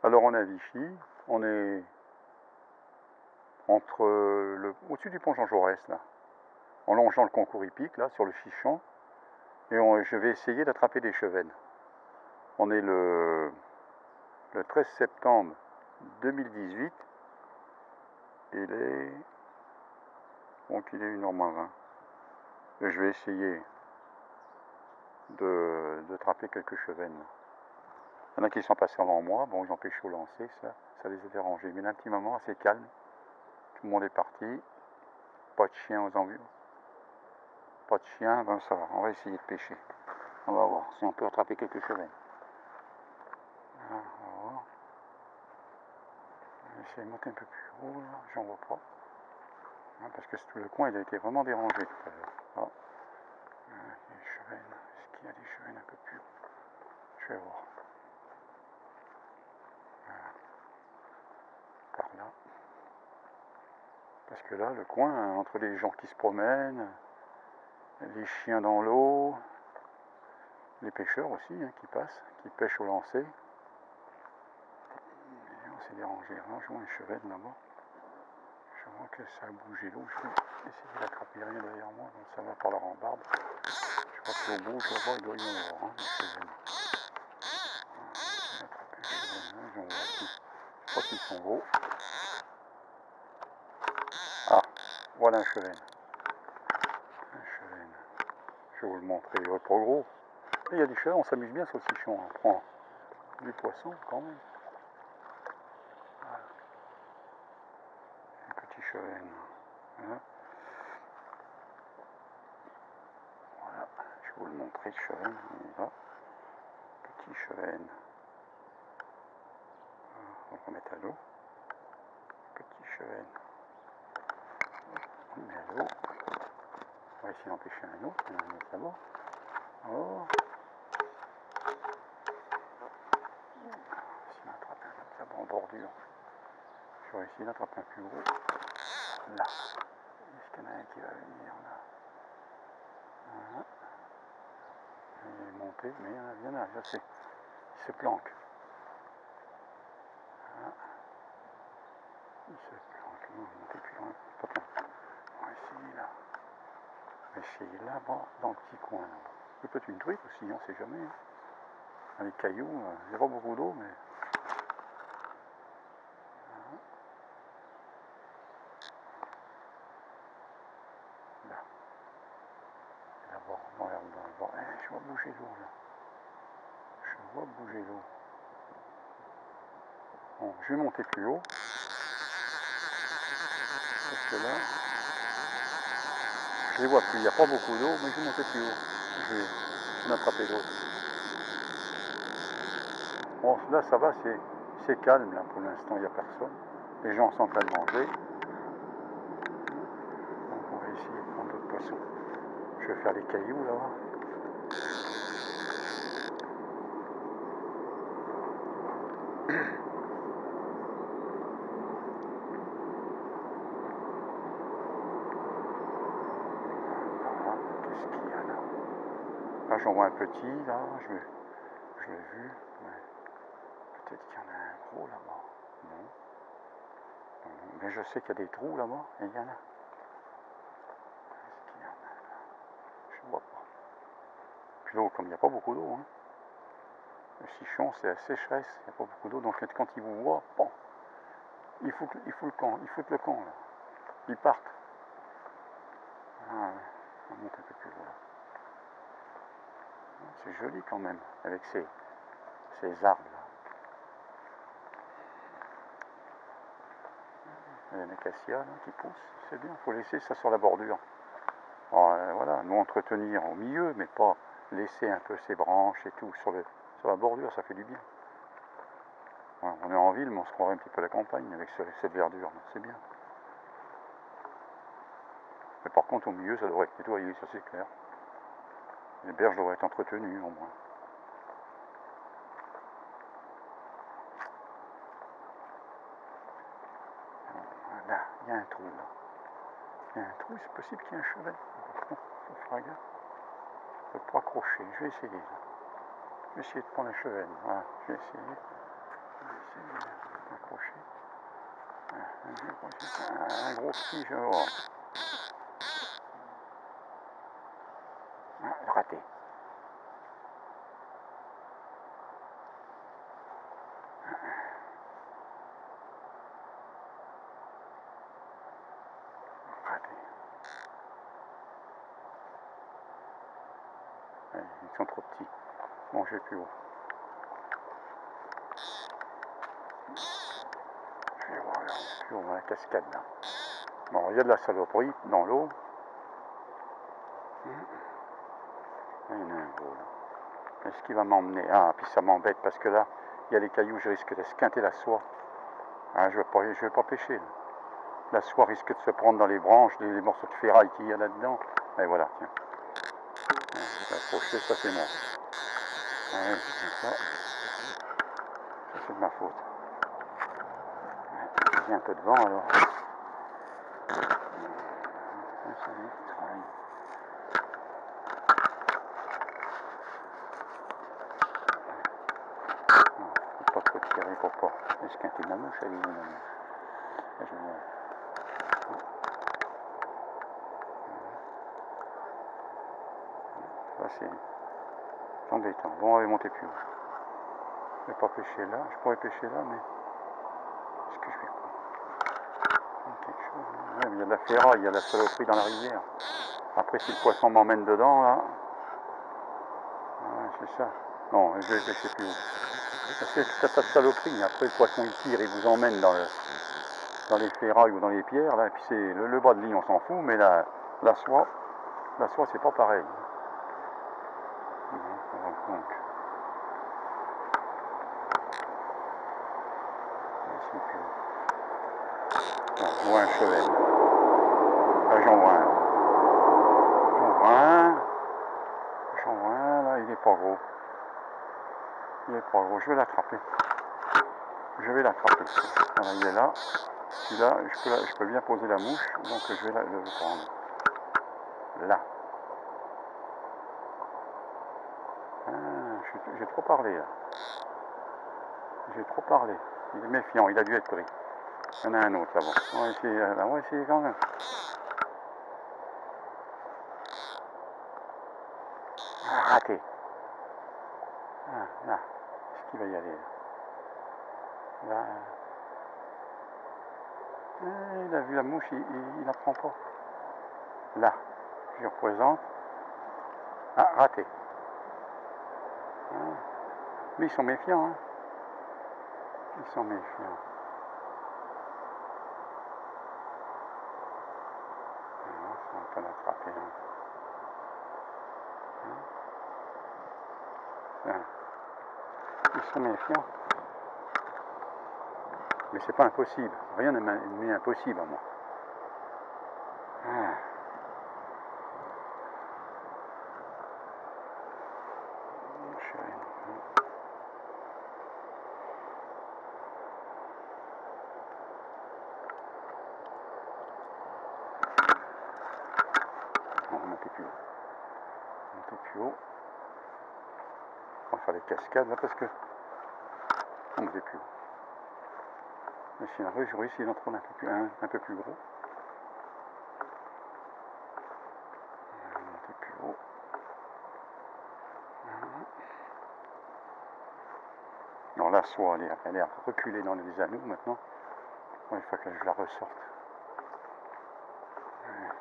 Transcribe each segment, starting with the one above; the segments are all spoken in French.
Alors on est à Vichy, on est au-dessus du pont Jean Jaurès là, en longeant le concours hippique là sur le Fichon, et je vais essayer d'attraper des chevennes. On est le 13 septembre 2018, il est 1h moins 20. Et je vais essayer de attraper quelques chevennes. Il y en a qui sont passés avant moi, bon ils ont pêché au lancer, ça les a dérangés. Mais là un petit moment assez calme, tout le monde est parti, pas de chien aux environs. Pas de chien, ben ça va, on va essayer de pêcher. On va voir si on peut attraper quelques chevennes. Voilà, on va voir. On va essayer de monter un peu plus haut là, j'en vois pas. Parce que tout le coin il a été vraiment dérangé tout à l'heure. Ah. Les chevennes, est-ce qu'il y a des chevennes un peu plus haut? Je vais voir. Voilà. Par là. Parce que là, le coin, entre les gens qui se promènent, les chiens dans l'eau, les pêcheurs aussi qui passent, qui pêchent au lancer. Et on s'est dérangé. Là, je vois une chevenne là-bas. Je vois que ça a bougé l'eau. Je vais essayer d'attraper rien derrière moi, donc ça va par la rambarde. Je crois que l'eau bouge là-bas, il doit y en avoir, une chevennes. Je vais attraper une chevennes, j'en vois ici. Je crois qu'ils sont gros. Ah, voilà un chevenne. Un chevenne. Je vais vous le montrer, il est pas gros. Et il y a des chevennes, on s'amuse bien sur le Fichon. On prend du poisson quand même. Voilà. Un petit chevenne. Voilà. Voilà. Je vais vous le montrer, le chevenne. On y va. Petit chevenne. On va le remettre à l'eau. Petit chevenne. On le met à l'eau. On va essayer d'en pêcher un autre. On va le mettre là-bas. Oh. Si on attrape un autre là-bas en bordure. Je vais essayer d'attraper un plus gros. Là. Est-ce qu'il y en a un qui va venir là? Voilà. Il est monté, mais il y en a, je sais. Il se planque. Voilà. Il se planque. Il va monter plus loin. On va essayer là. On va essayer là-bas, dans le petit coin là-bas. Peut-être une truite aussi, on ne sait jamais. Dans les cailloux, il n'y a pas beaucoup d'eau, mais. Là. Là-bas, dans l'herbe, dans le bord. Je vois bouger l'eau là. Je vois bouger l'eau. Bon, je vais monter plus haut. Parce que là, je les vois plus. Il n'y a pas beaucoup d'eau, mais je vais monter plus haut. Je vais en attraper d'autres. Bon, là, ça va, c'est calme là pour l'instant, il n'y a personne. Les gens sont en train de manger. Donc, on va essayer de prendre d'autres poissons. Je vais faire les cailloux là-bas. Qu'est-ce qu'il y a là? Là, j'en vois un petit, là, je l'ai vu. Ouais. Peut-être qu'il y en a un gros là-bas. Non. Mais je sais qu'il y a des trous là-bas, et il y en a. Est-ce qu'il y en a là? Je ne vois pas. Puis l'eau, comme il n'y a pas beaucoup d'eau, le Fichon, c'est la sécheresse, il n'y a pas beaucoup d'eau, donc quand ils vous voient, bon, ils foutent le camp, là. Ils partent. Ah ouais, on monte un peu plus haut là. C'est joli quand même, avec ces arbres là. Il y a un acacia là, qui pousse, c'est bien, il faut laisser ça sur la bordure. Alors, voilà, nous entretenir au milieu, mais pas laisser un peu ses branches et tout sur la bordure, ça fait du bien. Voilà, on est en ville, mais on se croirait un petit peu à la campagne avec cette verdure, c'est bien. Mais par contre, au milieu, ça devrait être nettoyé, ça c'est clair. Les berges devraient être entretenues au moins. Là, il y a un trou là. Il y a un trou, c'est possible qu'il y ait un chevet. Il faut faire gaffe. Je ne peux pas accrocher, je vais essayer là. Je vais essayer de prendre un chevet. Voilà, je vais essayer. Un gros petit, je vois. Ah, raté. Raté. Ouais, ils sont trop petits. Bon, je vais plus haut. Je vais voir là, plus haut, la cascade là. Bon, il y a de la saloperie dans l'eau. Il y en a un gros là. Est-ce qu'il va m'emmener? Ah, puis ça m'embête parce que là, il y a les cailloux, je risque d'esquinter la soie. Ah, je vais pas pêcher là. La soie risque de se prendre dans les branches, les morceaux de ferraille qu'il y a là-dedans. Et voilà, tiens. Accroché, ça c'est moi. Ah, ouais, ça c'est de ma faute. J'ai un peu de vent alors. Ça y est, travaille. Faut pas trop tirer pour pas esquinter ma mouche, elle est où la mouche? Là, je vois. Ça c'est embêtant. Bon, on va monter plus haut. Je vais pas pêcher là. Je pourrais pêcher là, mais est-ce que je vais prendre quelque chose? Ouais, mais il y a de la ferraille, il y a de la saloperie dans la rivière. Après, si le poisson m'emmène dedans, là, ouais, c'est ça. Non, je vais pêcher plus haut. Parce que c'est pas de saloperie. Après, le poisson il tire, il vous emmène dans les ferrailles ou dans les pierres. Là, et puis c'est le bas de ligne, on s'en fout, mais la soie c'est pas pareil. Donc, ici, puis, non, je vois un chevet. Là, j'en vois un. J'en vois un, là, il est pas gros. Il est pas gros, je vais l'attraper. Voilà, il est là. Puis là, je peux bien poser la mouche, donc je vais le prendre. Là. Ah, j'ai trop parlé là. J'ai trop parlé. Il est méfiant, il a dû être pris. Il y en a un autre là-bas. On va essayer quand même. Ah, raté. Ah, là. Est-ce qu'il va y aller là? Là. Ah, il a vu la mouche, il la prend pas. Là. Je représente. Ah, raté. Ah. Mais ils sont méfiants, hein. Ils sont méfiants. On peut l'attraper. Ils sont méfiants. Mais c'est pas impossible. Rien n'est impossible à moi. Ah. On va monter plus haut. On va faire les cascades là parce que on monter plus haut. Mais si j'aurais essayé d'en trouver un peu plus gros. On va monter plus haut. Non, la soie, elle est reculée dans les anneaux maintenant. Ouais, il faut que je la ressorte. Ouais.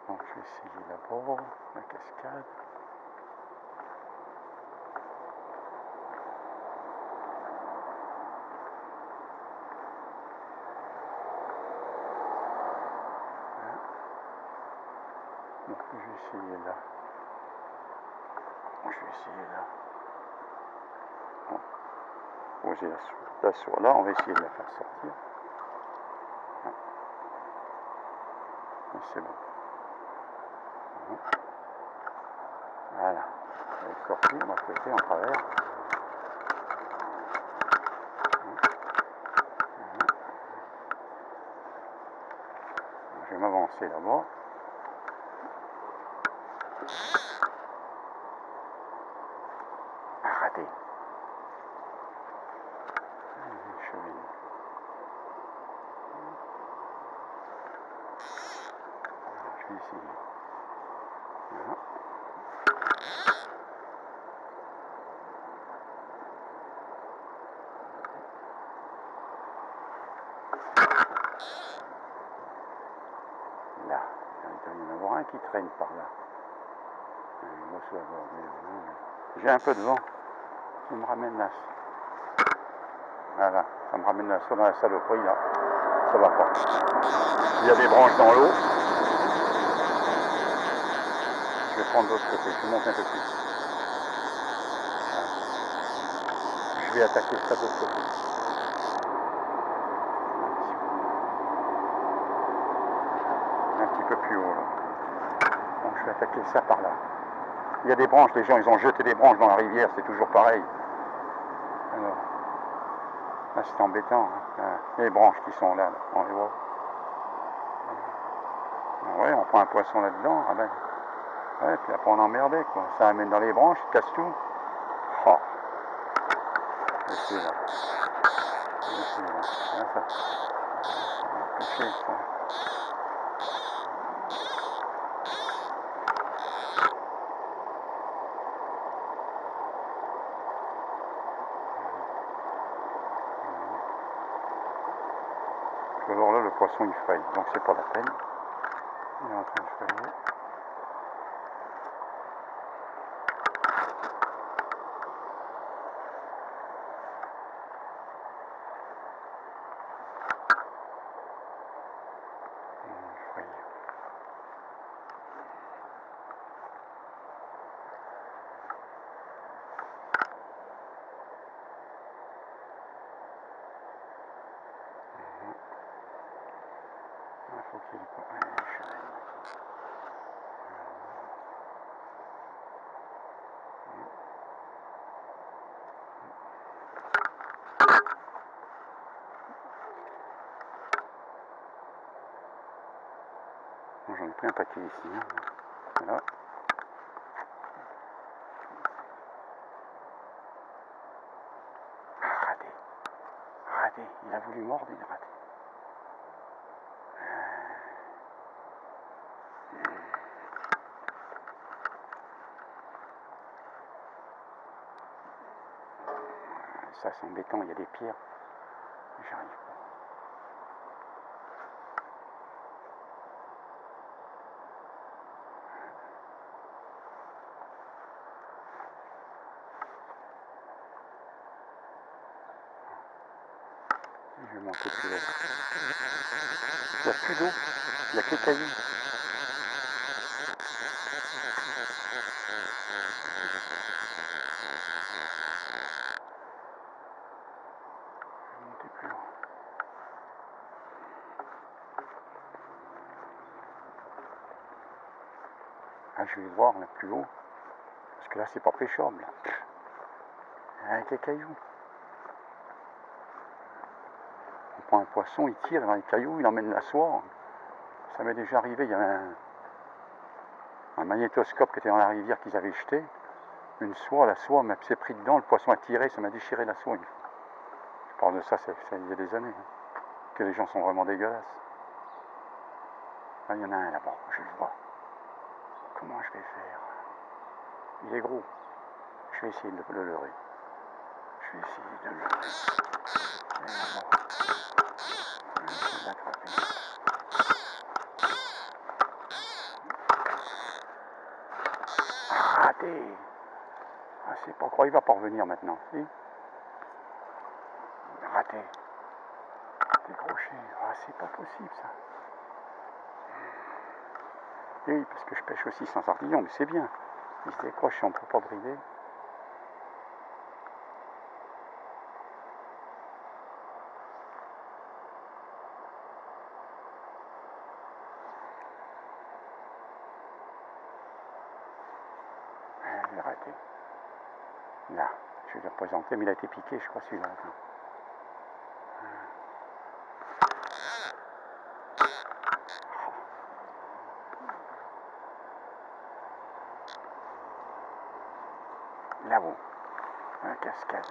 Donc je vais essayer d'abord la cascade. Donc je vais essayer là. Bon. Poser la soie là, on va essayer de la faire sortir. C'est bon. Voilà. Elle est sortie, on va fouetter en travers. Je vais m'avancer là-bas. Raté. ici. Voilà. Là, il doit y en avoir un qui traîne par là. J'ai un peu de vent qui me ramène là. Voilà, ça me ramène là dans la saloperie là. Ça va pas. Il y a des branches dans l'eau. Je vais prendre l'autre côté, je monte un peu plus. Voilà. Je vais attaquer ça de l'autre côté. Un petit peu plus haut là. Donc je vais attaquer ça par là. Il y a des branches, les gens ils ont jeté des branches dans la rivière, c'est toujours pareil. Alors, là c'est embêtant. Hein. Les branches qui sont là, on les voit. Ah ouais, on prend un poisson là-dedans, ah ben, ouais, puis après on emmerdait quoi. Ça amène dans les branches, il casse tout. Oh. Je suis là. Je suis là. Là, ça. Piché, ça. Alors là, le poisson il fraye, donc c'est pas la peine. Il est en train de frayer. Il faut qu'il ait pas. J'en ai pris un paquet ici. Hein. Voilà. Ah, raté. Raté. Il a voulu mordre, il a raté. Ça c'est embêtant, il y a des pierres. J'arrive pas. Je vais monter plus haut. Il n'y a plus d'eau, il n'y a que des cailloux. Je vais monter plus haut. Ah, je vais voir là plus haut. Parce que là, c'est pas pêchable. Avec les cailloux. On prend un poisson, il tire dans les cailloux, il emmène la soie. Ça m'est déjà arrivé, il y avait un magnétoscope qui était dans la rivière qu'ils avaient jeté. Une soie, la soie s'est pris dedans, le poisson a tiré, ça m'a déchiré la soie. Je parle de ça, il y a des années. Hein, que les gens sont vraiment dégueulasses. Là, il y en a un là-bas, je le vois. Comment je vais faire? Il est gros. Je vais essayer de le leurrer. Je vais essayer de le leurrer. Il est là-bas. Je vais l'attraper. Raté! Ah, c'est pas quoi, il va pas revenir maintenant. Si? Raté. Décroché. Ah, c'est pas possible ça. Et oui, parce que je pêche aussi sans sardillon, mais c'est bien. Il se décroche si on ne peut pas brider. Il est raté. Là, je vais le représenter, mais il a été piqué, je crois, celui-là. Là-haut, la cascade.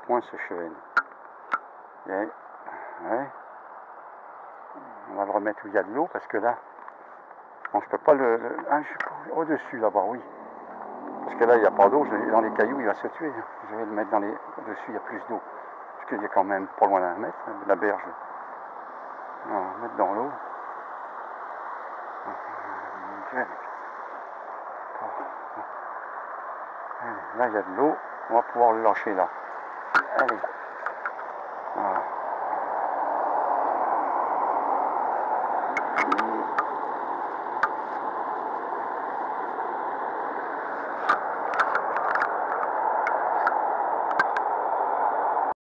moins ce chevenne. Et, ouais. On va le remettre où il y a de l'eau parce que là, bon, je peux pas ah, je suis au-dessus là-bas, oui. Parce que là, il n'y a pas d'eau, dans les cailloux, il va se tuer. Je vais le mettre au-dessus, il y a plus d'eau. Parce qu'il y a quand même pas loin d'un mètre, la berge. On va mettre dans l'eau. Là, il y a de l'eau. On va pouvoir le lâcher là. Allez.